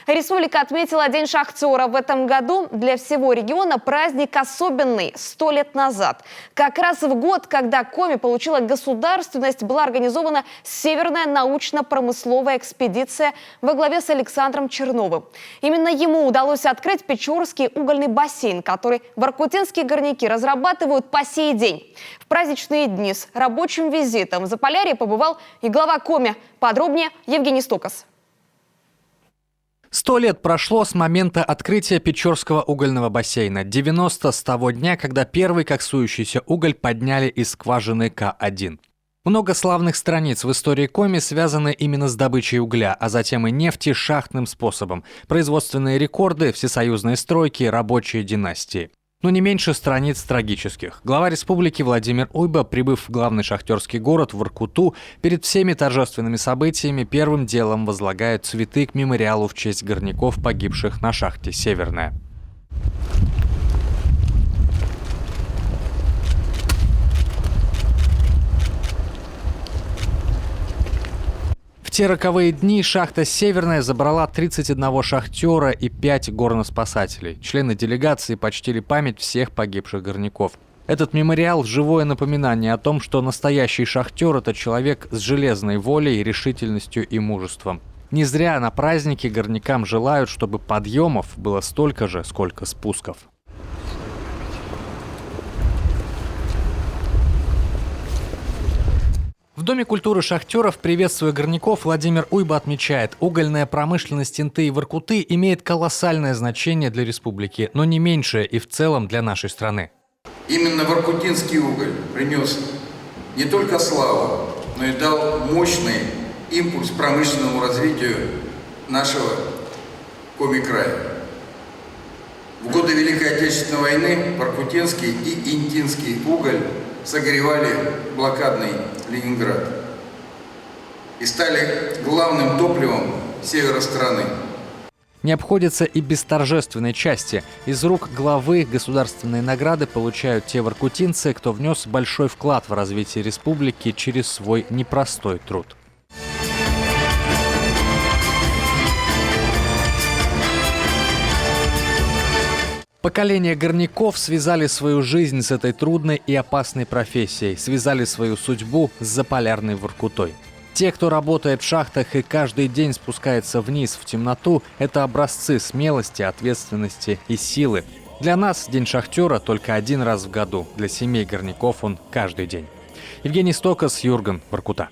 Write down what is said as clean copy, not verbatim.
Республика отметила День шахтера в этом году. Для всего региона праздник особенный. 100 лет назад. Как раз в год, когда Коми получила государственность, была организована Северная научно-промысловая экспедиция во главе с Александром Черновым. Именно ему удалось открыть Печорский угольный бассейн, который воркутинские горняки разрабатывают по сей день. В праздничные дни с рабочим визитом в Заполярье побывал и глава Коми. Подробнее Евгений Стокос. 100 лет прошло с момента открытия Печорского угольного бассейна. 90 с того дня, когда первый коксующийся уголь подняли из скважины К1. Много славных страниц в истории Коми связаны именно с добычей угля, а затем и нефти шахтным способом. Производственные рекорды, всесоюзные стройки, рабочие династии. Но не меньше страниц трагических. Глава республики Владимир Уйба, прибыв в главный шахтерский город Воркуту, перед всеми торжественными событиями первым делом возлагает цветы к мемориалу в честь горняков, погибших на шахте «Северная». В те роковые дни шахта «Северная» забрала 31 шахтера и 5 горноспасателей. Члены делегации почтили память всех погибших горняков. Этот мемориал – живое напоминание о том, что настоящий шахтер – это человек с железной волей, решительностью и мужеством. Не зря на празднике горнякам желают, чтобы подъемов было столько же, сколько спусков. В Доме культуры шахтеров, приветствуя горняков, Владимир Уйба отмечает, угольная промышленность Инты и Воркуты имеет колоссальное значение для республики, но не меньшее и в целом для нашей страны. Именно воркутинский уголь принес не только славу, но и дал мощный импульс промышленному развитию нашего Коми-края. В годы Великой Отечественной войны воркутинский и интинский уголь согревали блокадный Ленинград и стали главным топливом севера страны. Не обходится и без торжественной части. Из рук главы государственные награды получают те воркутинцы, кто внес большой вклад в развитие республики через свой непростой труд. Поколения горняков связали свою жизнь с этой трудной и опасной профессией, связали свою судьбу с заполярной Воркутой. Те, кто работает в шахтах и каждый день спускается вниз в темноту, это образцы смелости, ответственности и силы. Для нас День шахтера только один раз в году, для семей горняков он каждый день. Евгений Стокос, Юрган, Воркута.